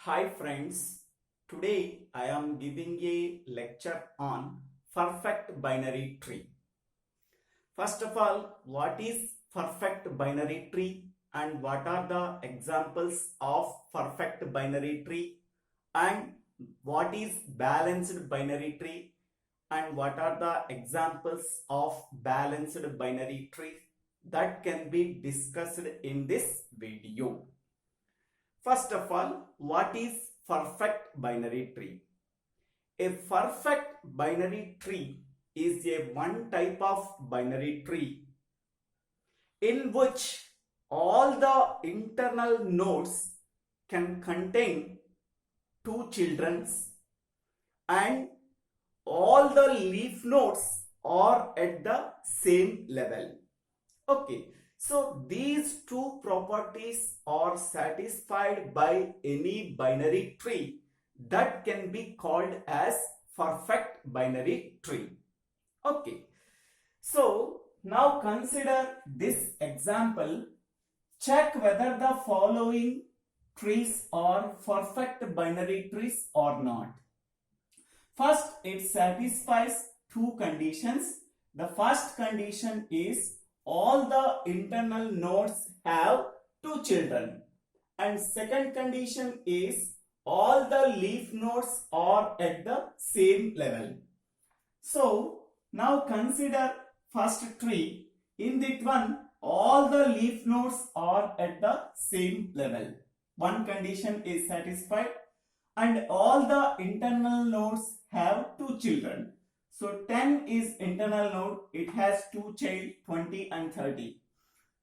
Hi friends, today I am giving a lecture on perfect binary tree. First of all, what is perfect binary tree and what are the examples of perfect binary tree and what is balanced binary tree and what are the examples of balanced binary tree that can be discussed in this video. First of all, what is perfect binary tree? A perfect binary tree is a one type of binary tree in which all the internal nodes can contain two children and all the leaf nodes are at the same level. Okay, so these two properties are satisfied by any binary tree that can be called as perfect binary tree. Okay, so now consider this example. Check whether the following trees are perfect binary trees or not. First, it satisfies two conditions. The first condition is all the internal nodes have two children, and second condition is all the leaf nodes are at the same level. So now consider first tree. In that one, all the leaf nodes are at the same level. One condition is satisfied and all the internal nodes have two children. So 10 is internal node, it has two child 20 and 30.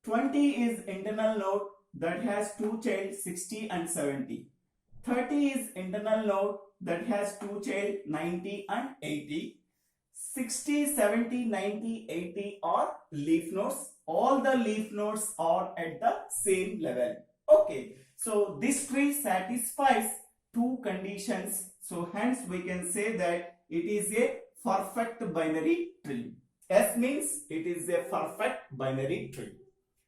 20 is internal node that has two child 60 and 70. 30 is internal node that has two child 90 and 80. 60, 70, 90, 80 are leaf nodes. All the leaf nodes are at the same level. Okay, so this tree satisfies two conditions. So hence we can say that it is a perfect binary tree. S means it is a perfect binary tree.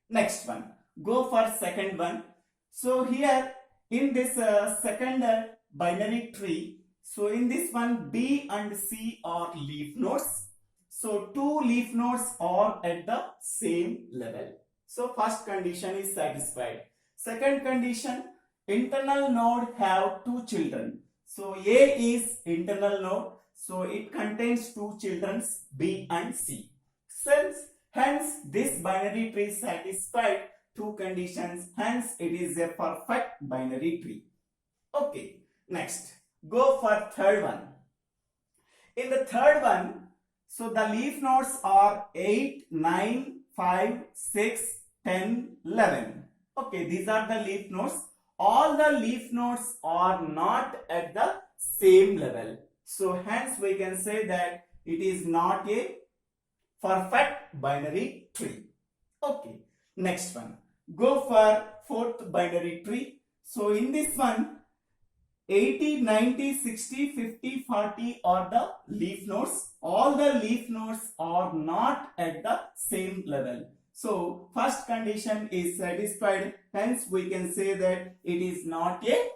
Next one, go for second one. So here in this second binary tree, so in this one B and C are leaf nodes. So two leaf nodes are at the same level. So first condition is satisfied. Second condition, internal node have two children. So A is internal node. So it contains two children B and C. Hence this binary tree satisfied two conditions. Hence it is a perfect binary tree. Okay, next go for third one. In the third one, so the leaf nodes are 8, 9, 5, 6, 10, 11. Okay, these are the leaf nodes. All the leaf nodes are not at the same level. So hence we can say that it is not a perfect binary tree. Okay, next one. Go for fourth binary tree. So in this one, 80, 90, 60, 50, 40 are the leaf nodes. All the leaf nodes are not at the same level. So first condition is satisfied. Hence we can say that it is not a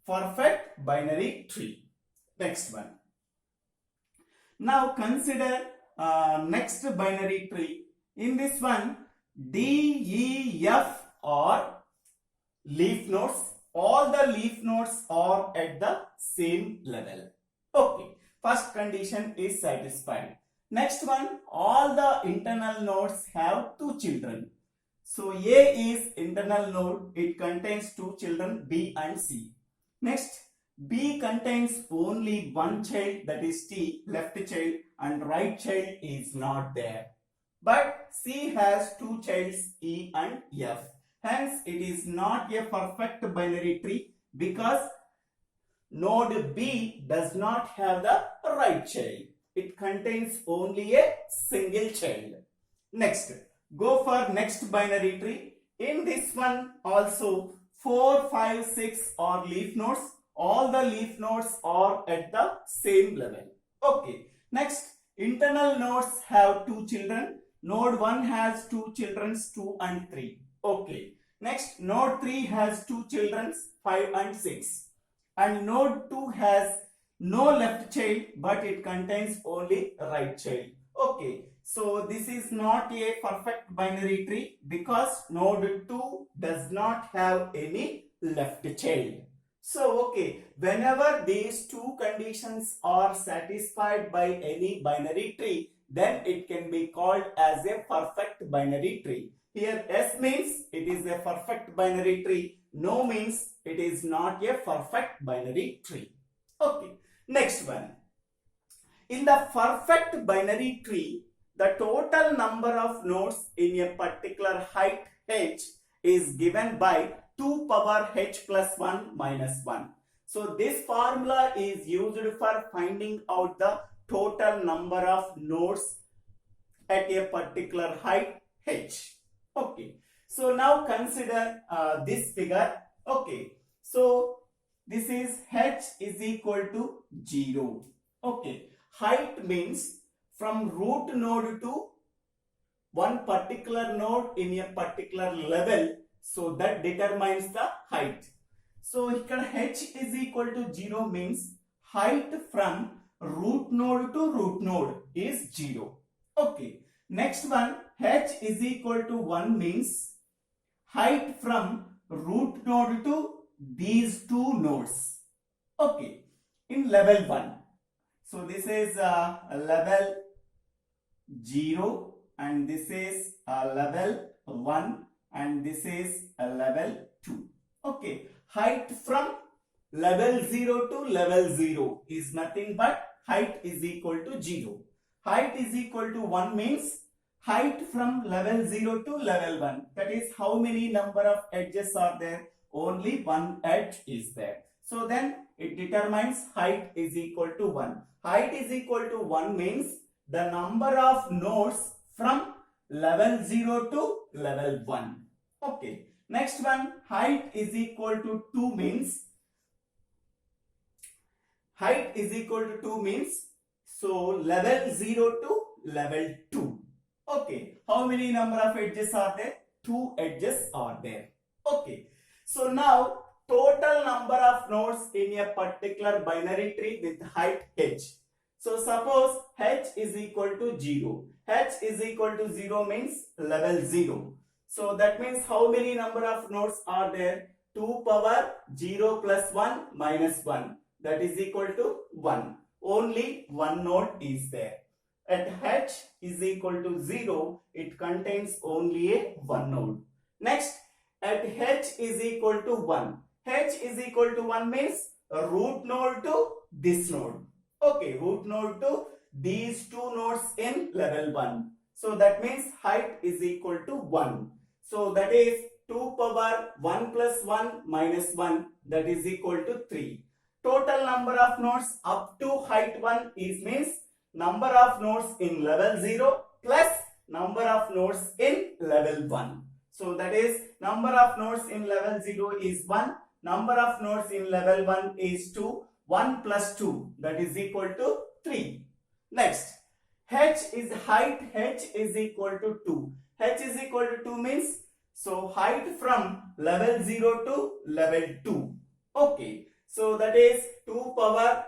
perfect binary tree. Next one. Now consider next binary tree. In this one, D, E, F are leaf nodes. All the leaf nodes are at the same level. Okay, first condition is satisfied. Next one, all the internal nodes have two children. So A is internal node, it contains two children B and C. Next, B contains only one child, that is T, left child, and right child is not there. But C has two childs E and F. Hence, it is not a perfect binary tree because node B does not have the right child. It contains only a single child. Next, go for next binary tree. In this one also 4, 5, 6 are leaf nodes. All the leaf nodes are at the same level. Okay. Next, internal nodes have two children. Node 1 has two children 2 and 3. Okay. Next, node 3 has two children, 5 and 6. And node 2 has no left child, but it contains only right child. Okay, so this is not a perfect binary tree because node 2 does not have any left child. So, okay, whenever these two conditions are satisfied by any binary tree, then it can be called as a perfect binary tree. Here S means it is a perfect binary tree. No means it is not a perfect binary tree. Okay, next one. In the perfect binary tree, the total number of nodes in a particular height h is given by 2 power h plus 1 minus 1. So this formula is used for finding out the total number of nodes at a particular height h. Okay, so now consider this figure. Okay, so this is h is equal to 0. Okay, height means from root node to one particular node in a particular level, so that determines the height. So here h is equal to 0 means height from root node to root node is 0. Okay, next one, h is equal to 1 means height from root node to these two nodes. Okay, in level 1. So this is level 0 and this is level 1 and this is level 2. Okay, height from level 0 to level 0 is nothing but height is equal to 0. Height is equal to 1 means height from level 0 to level 1. That is how many number of edges are there? Only one edge is there. So then it determines height is equal to 1. Height is equal to 1 means the number of nodes from level 0 to level 1. Okay. Next one, height is equal to 2 means height is equal to 2 means so level 0 to level 2. Okay. How many number of edges are there? 2 edges are there. Okay. So now total number of nodes in a particular binary tree with height h. So suppose h is equal to 0. H is equal to 0 means level 0. So that means how many number of nodes are there? 2 power 0 plus 1 minus 1. That is equal to 1. Only one node is there. At h is equal to 0, it contains only a one node. Next, at h is equal to 1. H is equal to 1 means a root node to this node. Okay, root node to these two nodes in level 1. So that means height is equal to 1. So that is 2 power 1 plus 1 minus 1, that is equal to 3. Total number of nodes up to height 1 is means number of nodes in level 0 plus number of nodes in level 1. So that is number of nodes in level 0 is 1, number of nodes in level 1 is 2, 1 plus 2, that is equal to 3. Next, h is height h is equal to 2. H is equal to 2 means so height from level 0 to level 2. Okay, so that is 2 power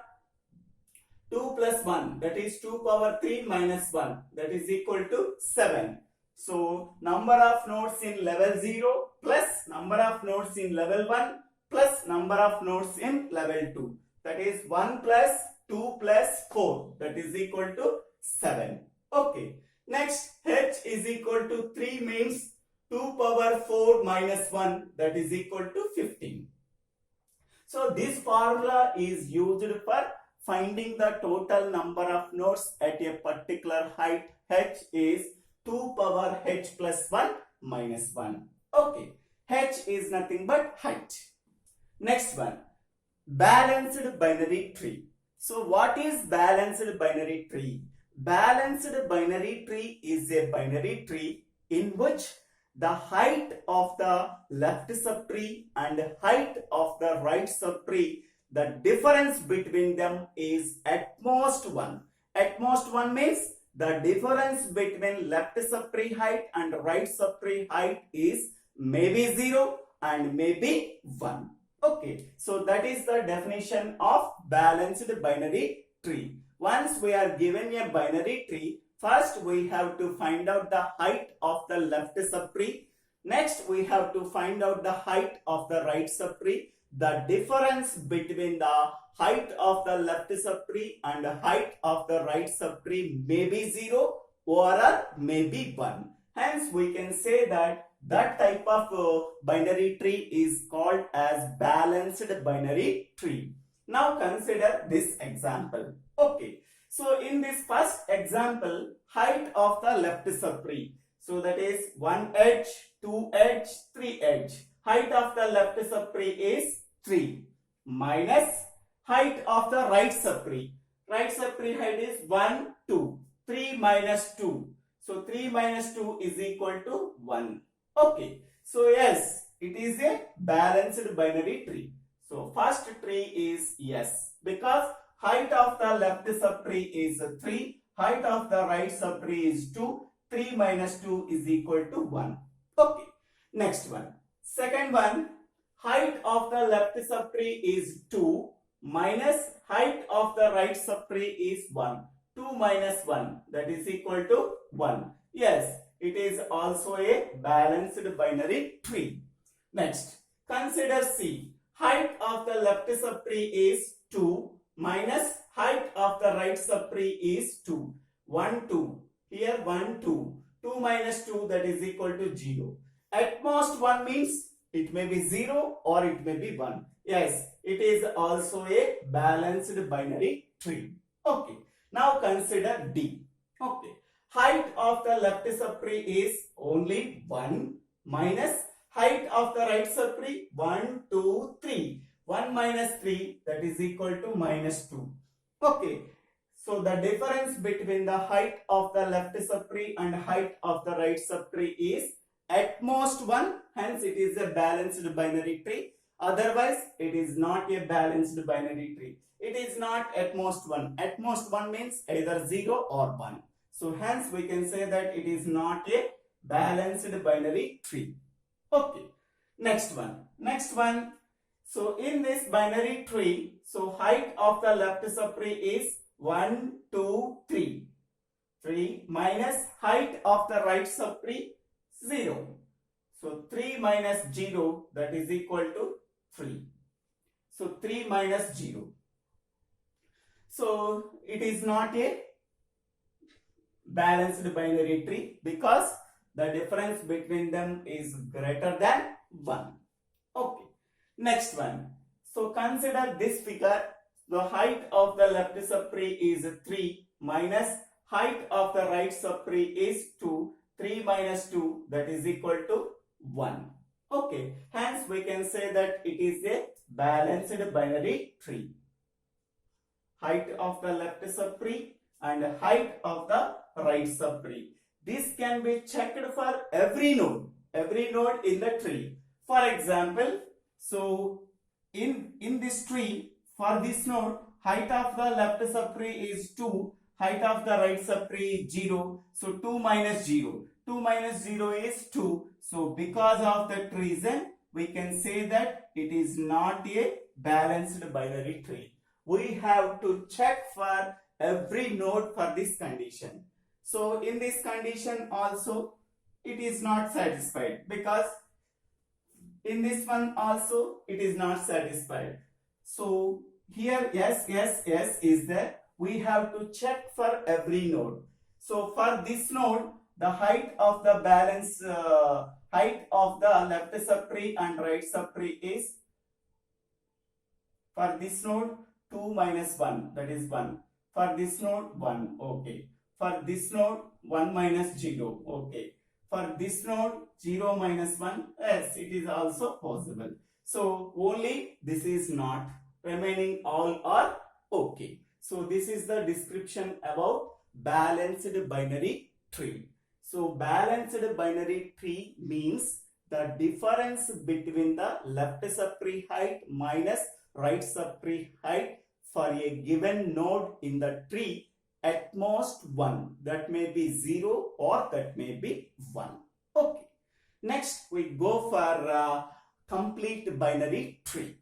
2 plus 1, that is 2 power 3 minus 1, that is equal to 7. So number of nodes in level 0 plus number of nodes in level 1 plus number of nodes in level 2, that is 1 plus 2 plus 4, that is equal to 7. Okay, next h is equal to 3 means 2 power 4 minus 1, that is equal to 15. So this formula is used for finding the total number of nodes at a particular height h is 2 power h plus 1 minus 1. Okay, h is nothing but height. Next one, balanced binary tree. So what is balanced binary tree? Balanced binary tree is a binary tree in which the height of the left subtree and height of the right subtree, the difference between them is at most 1. At most 1 means the difference between left subtree height and right subtree height is maybe 0 and maybe 1. Okay, so that is the definition of balanced binary tree. Once we are given a binary tree, first we have to find out the height of the left subtree. Next we have to find out the height of the right subtree. The difference between the height of the left subtree and the height of the right subtree may be 0 or maybe 1. Hence we can say that type of binary tree is called as balanced binary tree. Now consider this example. Okay, so in this first example, height of the left subtree. So that is 1 edge, 2 edge, 3 edge. Height of the left subtree is 3 minus height of the right subtree. Right subtree height is 1, 2. 3 minus 2. So 3 minus 2 is equal to 1. Okay. So yes, it is a balanced binary tree. So first tree is yes, because height of the left subtree is 3. Height of the right subtree is 2. 3 minus 2 is equal to 1. Okay. Next one. Second one. Height of the left subtree is 2 minus height of the right subtree is 1. 2 minus 1, that is equal to 1. Yes, it is also a balanced binary tree. Next, consider C. Height of the left subtree is 2 minus height of the right subtree is 2. 1, 2. Here 1, 2. 2 minus 2, that is equal to 0. At most 1 means it may be 0 or it may be 1. Yes, it is also a balanced binary tree. Okay. Now consider D. Okay. Height of the left subtree is only 1 minus height of the right subtree 1, 2, 3. 1 minus 3, that is equal to minus 2. Okay. So the difference between the height of the left subtree and height of the right subtree is at most 1. Hence it is a balanced binary tree. Otherwise it is not a balanced binary tree. It is not at most 1. At most 1 means either 0 or 1. So hence we can say that it is not a balanced binary tree. Okay. Next one. So in this binary tree, so height of the left subtree is 1, 2, 3. 3 minus height of the right subtree 0. So 3 minus 0, that is equal to 3. So 3 minus 0. So it is not a balanced binary tree because the difference between them is greater than 1. Okay. Next one. So consider this figure. The height of the left subtree is 3 minus height of the right subtree is 2. 3 minus 2, that is equal to 1. Okay. Hence we can say that it is a balanced binary tree. Height of the left subtree and height of the right subtree. This can be checked for every node in the tree. For example, so in this tree, for this node, height of the left subtree is 2, height of the right subtree is 0. So 2 minus 0. 2 minus 0 is 2. So because of that reason, we can say that it is not a balanced binary tree. We have to check for every node for this condition. So in this condition also it is not satisfied, because in this one also it is not satisfied. So here yes is there. We have to check for every node. So for this node, the height of the balance height of the left subtree and right subtree is, for this node 2 minus 1, that is 1. For this node 1. Okay. For this node 1 minus 0. Okay. For this node 0 minus 1. Yes, it is also possible. So only this is not. Remaining all are okay. So this is the description about balanced binary tree. So balanced binary tree means the difference between the left subtree height minus right subtree height for a given node in the tree at most 1. That may be 0 or that may be 1. Okay. Next, we go for complete binary tree.